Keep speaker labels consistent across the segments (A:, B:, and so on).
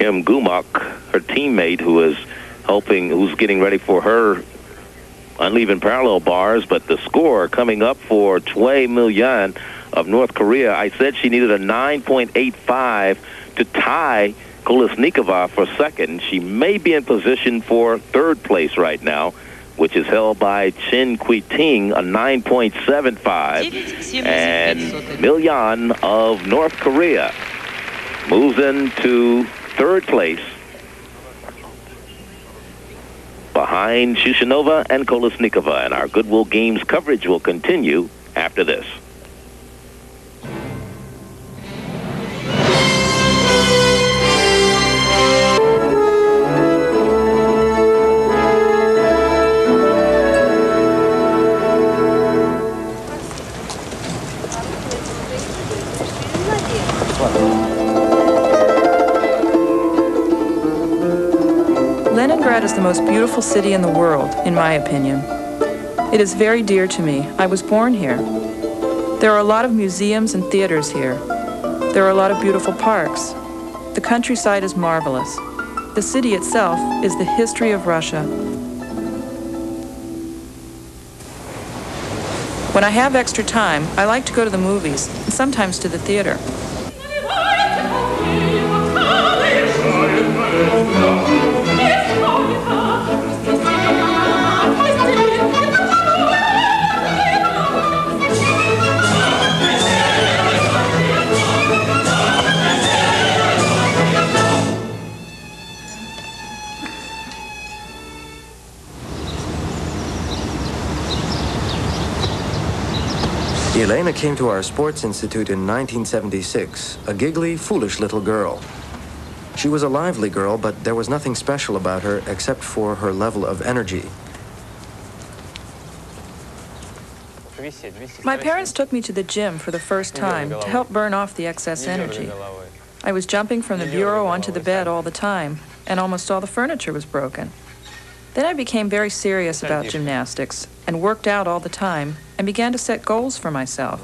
A: Kim Gumok, her teammate, who's getting ready for her uneven parallel bars. But the score coming up for Choi Mil-yeon of North Korea, I said she needed a 9.85 to tie Kolesnikova for second. She may be in position for third place right now, which is held by Chin Kui-ting, a 9.75. And Mil-yeon of North Korea moves into third place behind Shushinova and Kolesnikova. And our Goodwill Games coverage will continue after this.
B: Leningrad is the most beautiful city in the world, in my opinion. It is very dear to me. I was born here. There are a lot of museums and theaters here. There are a lot of beautiful parks. The countryside is marvelous. The city itself is the history of Russia. When I have extra time, I like to go to the movies, and sometimes to the theater.
C: Elena came to our sports institute in 1976, a giggly, foolish little girl. She was a lively girl, but there was nothing special about her except for her level of energy.
B: My parents took me to the gym for the first time to help burn off the excess energy. I was jumping from the bureau onto the bed all the time, and almost all the furniture was broken. Then I became very serious about gymnastics and worked out all the time and began to set goals for myself.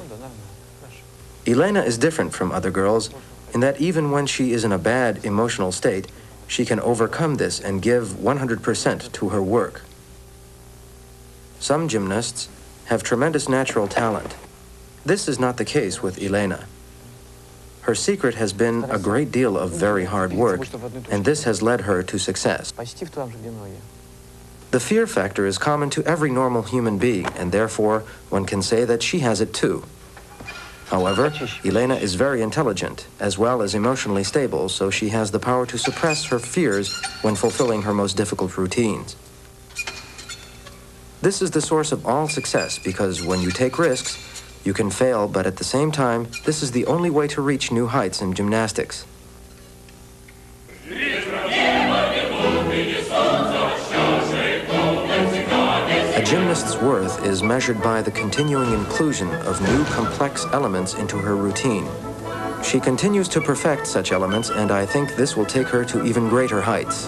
C: Elena is different from other girls in that even when she is in a bad emotional state, she can overcome this and give 100% to her work. Some gymnasts have tremendous natural talent. This is not the case with Elena. Her secret has been a great deal of very hard work, and this has led her to success. The fear factor is common to every normal human being, and therefore one can say that she has it too. However, Elena is very intelligent, as well as emotionally stable, so she has the power to suppress her fears when fulfilling her most difficult routines. This is the source of all success, because when you take risks, you can fail, but at the same time, this is the only way to reach new heights in gymnastics. A gymnast's worth is measured by the continuing inclusion of new complex elements into her routine. She continues to perfect such elements, and I think this will take her to even greater heights.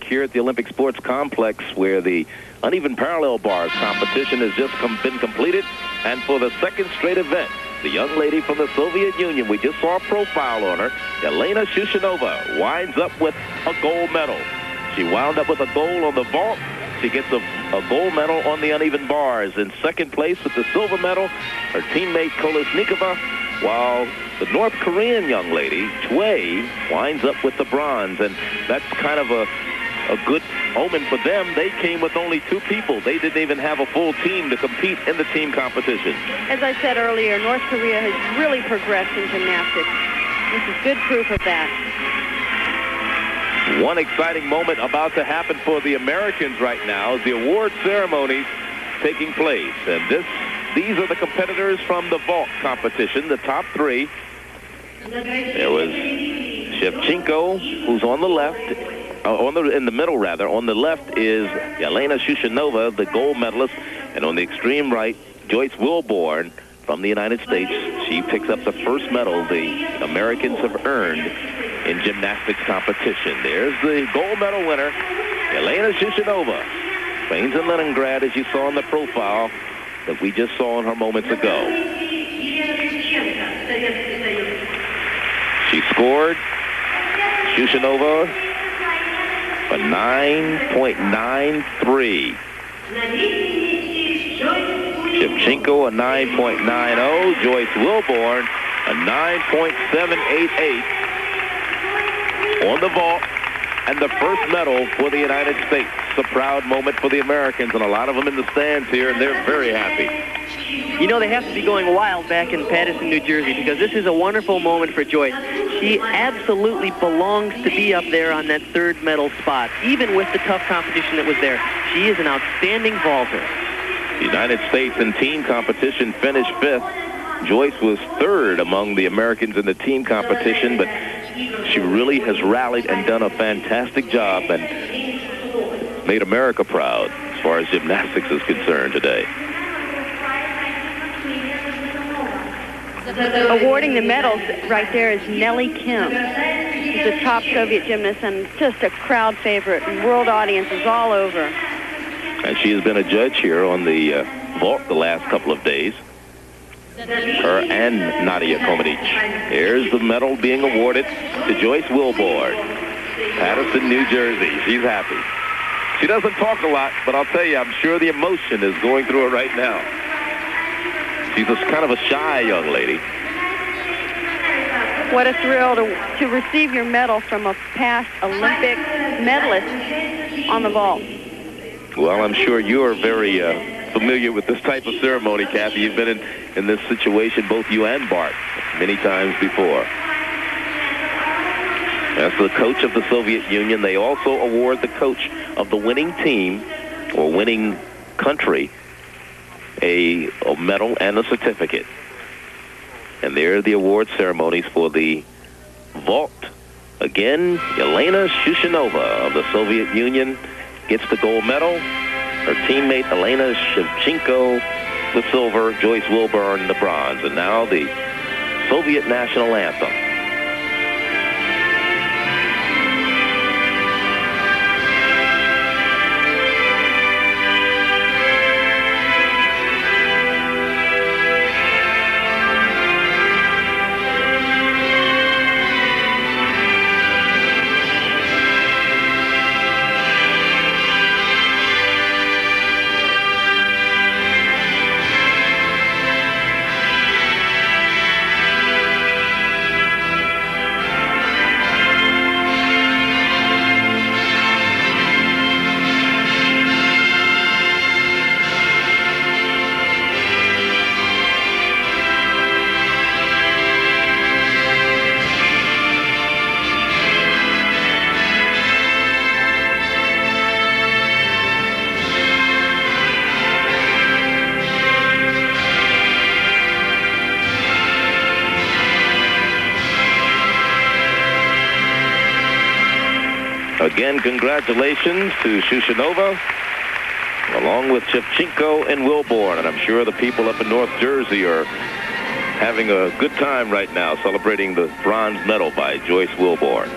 A: Here at the Olympic Sports Complex, where the uneven parallel bars competition has just been completed, and for the second straight event, the young lady from the Soviet Union, we just saw a profile on her, Elena Shushinova, winds up with a gold medal. She wound up with a gold on the vault. She gets a gold medal on the uneven bars. In second place with the silver medal, her teammate Kolesnikova, while the North Korean young lady, Choi, winds up with the bronze. And that's kind of a good omen for them. They came with only 2 people. They didn't even have a full team to compete in the team competition.
D: As I said earlier, North Korea has really progressed in gymnastics. This is good proof of that.
A: One exciting moment about to happen for the Americans right now is the award ceremonies taking place. And these are the competitors from the vault competition, the top 3. There was Shevchenko, who's on the left. In the middle, rather. On the left is Elena Shushinova, the gold medalist, and on the extreme right, Joyce Wilborn from the United States. She picks up the first medal the Americans have earned in gymnastics competition. There's the gold medal winner, Elena Shushinova. Trains in Leningrad, as you saw in the profile that we just saw in her moments ago. She scored, Shushinova, a 9.93. Shevchenko a 9.90. Joyce Wilborn a 9.788 on the vault, and the first medal for the United States. It's a proud moment for the Americans, and a lot of them in the stands here, and they're very happy.
E: You know, they have to be going wild back in Paterson, New Jersey, because this is a wonderful moment for Joyce. She absolutely belongs to be up there on that third medal spot, even with the tough competition that was there. She is an outstanding vaulter.
A: The United States in team competition finished 5th. Joyce was 3rd among the Americans in the team competition, but she really has rallied and done a fantastic job and made America proud as far as gymnastics is concerned today.
D: Awarding the medals right there is Nellie Kim. She's a top Soviet gymnast and just a crowd favorite, and world audiences all over.
A: And she has been a judge here on the vault the last couple of days. Her and Nadia Comaneci. Here's the medal being awarded to Joyce Wilborn. Paterson, New Jersey. She's happy. She doesn't talk a lot, but I'll tell you, I'm sure the emotion is going through her right now. She's kind of a shy young lady.
D: What a thrill to receive your medal from a past Olympic medalist on the vault.
A: Well, I'm sure you're very familiar with this type of ceremony, Kathy. You've been in this situation, both you and Bart, many times before. As the coach of the Soviet Union, they also award the coach of the winning team or winning country a medal and a certificate. And there are the award ceremonies for the vault. Again, Elena Shushinova of the Soviet Union gets the gold medal. Her teammate Elena Shevchenko the silver, Joyce Wilborn the bronze. And now the Soviet national anthem. Again, congratulations to Shushinova, along with Shevchenko and Wilborn. And I'm sure the people up in North Jersey are having a good time right now celebrating the bronze medal by Joyce Wilborn.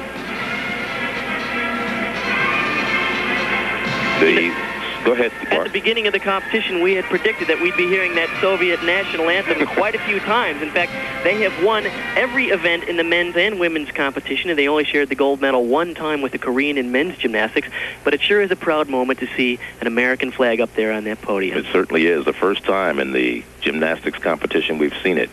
A: Go ahead, Bart.
E: At the beginning of the competition, we had predicted that we'd be hearing that Soviet national anthem quite a few times. In fact, they have won every event in the men's and women's competition, and they only shared the gold medal one time with the Korean in men's gymnastics. But it sure is a proud moment to see an American flag up there on that podium.
A: It certainly is. The first time in the gymnastics competition we've seen it.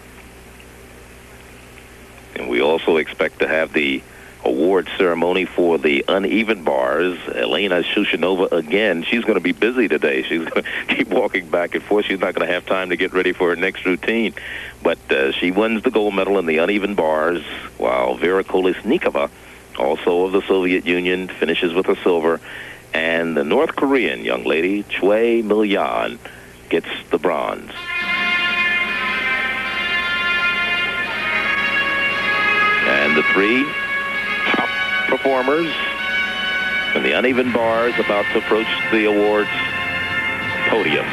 A: And we also expect to have the award ceremony for the uneven bars. Elena Shushinova, again, she's going to be busy today. She's going to keep walking back and forth. She's not going to have time to get ready for her next routine. But she wins the gold medal in the uneven bars, while Vera Kolesnikova, also of the Soviet Union, finishes with a silver. And the North Korean young lady, Choi Mil-yan, gets the bronze. And the three top performers in the uneven bars about to approach the awards podium.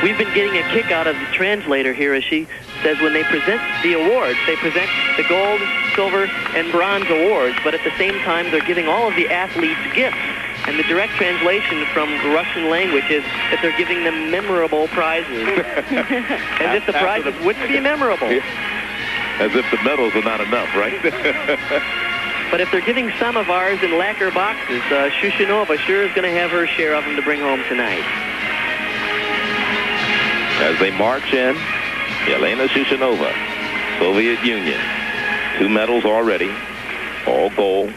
E: We've been getting a kick out of the translator here as she says when they present the awards, they present the gold, silver, and bronze awards, but at the same time they're giving all of the athletes gifts. And the direct translation from Russian language is that they're giving them memorable prizes. As if the prizes wouldn't be memorable.
A: As if the medals are not enough, right?
E: But if they're giving some of ours in lacquer boxes, Shushinova sure is going to have her share of them to bring home tonight.
A: As they march in, Yelena Shushinova, Soviet Union. 2 medals already, all gold.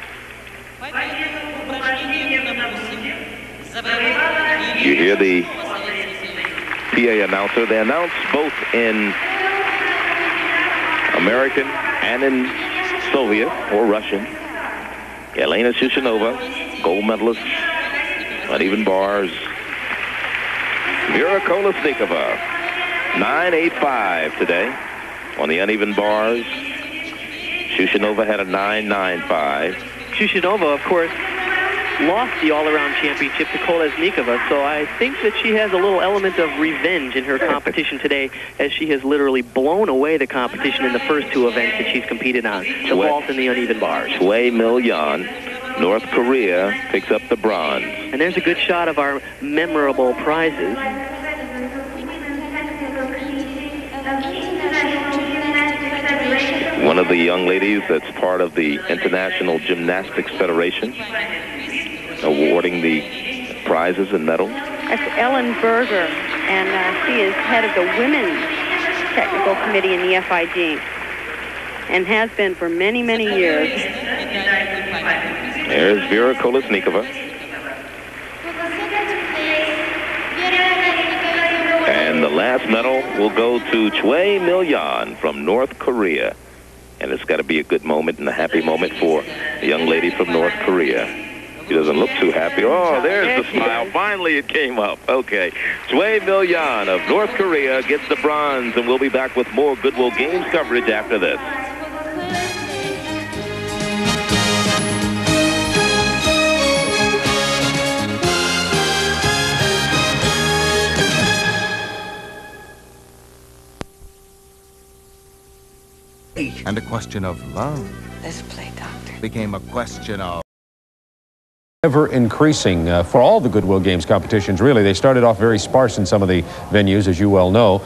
A: You hear the PA announcer. They announce both in American and in Soviet or Russian. Yelena Shushinova, gold medalist, uneven bars. Vera Kolesnikova, 9.85 today on the uneven bars. Shushinova had a 9.95.
E: Shushinova, of course, lost the all-around championship to Kolesnikova, so I think that she has a little element of revenge in her competition today, as she has literally blown away the competition in the first 2 events that she's competed on, the vault and the uneven bars.
A: Choi Mil-yeon, North Korea, picks up the bronze.
E: And there's a good shot of our memorable prizes.
A: One of the young ladies that's part of the International Gymnastics Federation, awarding the prizes and medals.
D: That's Ellen Berger, and she is head of the Women's Technical Committee in the FIG, and has been for many, many years.
A: There's Vera Kolesnikova. And the last medal will go to Choi Mil-yeon from North Korea. And it's got to be a good moment and a happy moment for the young lady from North Korea. She doesn't look too happy. Oh, there's the smile. Finally, it came up. Okay. Choi Mil-yeon of North Korea gets the bronze, and we'll be back with more Goodwill Games coverage after this.
F: And a question of love
G: Let's play doctor.
F: became a question of
H: Ever increasing for all the Goodwill Games competitions, really. They started off very sparse in some of the venues, as you well know,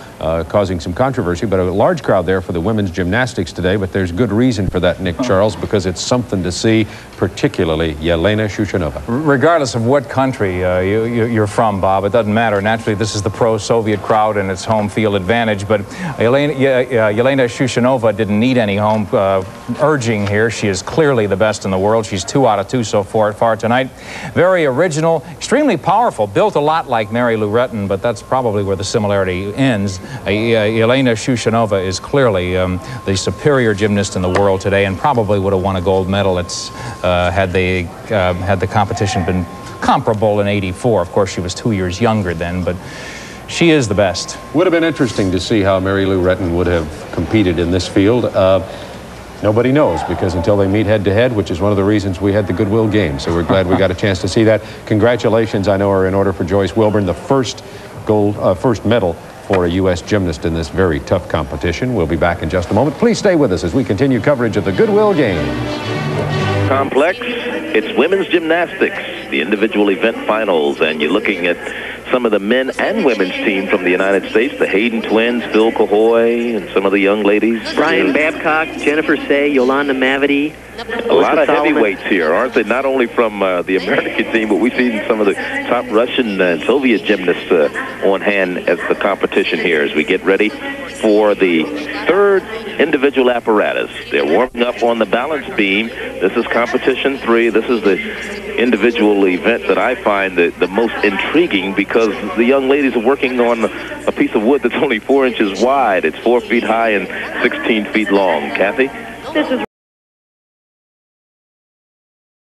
H: causing some controversy, but a large crowd there for the women's gymnastics today. But there's good reason for that, Nick Charles, because it's something to see, particularly Yelena Shushinova.
I: Regardless of what country you're from, Bob, it doesn't matter. Naturally, this is the pro-Soviet crowd and its home field advantage, but Yelena Shushinova didn't need any home urging here. She is clearly the best in the world. She's 2 out of 2 so far tonight. Very original, extremely powerful, built a lot like Mary Lou Retton, but that's probably where the similarity ends. Yelena Shushinova is clearly the superior gymnast in the world today, and probably would have won a gold medal had the competition been comparable in '84. Of course, she was 2 years younger then, but she is the best.
H: Would have been interesting to see how Mary Lou Retton would have competed in this field. Nobody knows, because until they meet head-to-head, which is one of the reasons we had the Goodwill Games. So we're glad we got a chance to see that. Congratulations, I know, are in order for Joyce Wilburn, the first medal for a U.S. gymnast in this very tough competition. We'll be back in just a moment. Please stay with us as we continue coverage of the Goodwill Games.
A: Complex, it's women's gymnastics, the individual event finals, and you're looking at some of the men and women's team from the United States, the Hayden twins, Phil Cahoy, and some of the young ladies.
E: Brian Babcock, Jennifer Say, Yolanda Mavity.
A: A lot of heavyweights here, aren't they? Not only from the American team, but we've seen some of the top Russian and Soviet gymnasts on hand as the competition here as we get ready for the third individual apparatus. They're warming up on the balance beam. This is competition 3. This is the individual event that I find the most intriguing, because the young ladies are working on a piece of wood that's only 4 inches wide. It's 4 feet high and 16 feet long. Kathy?
D: This is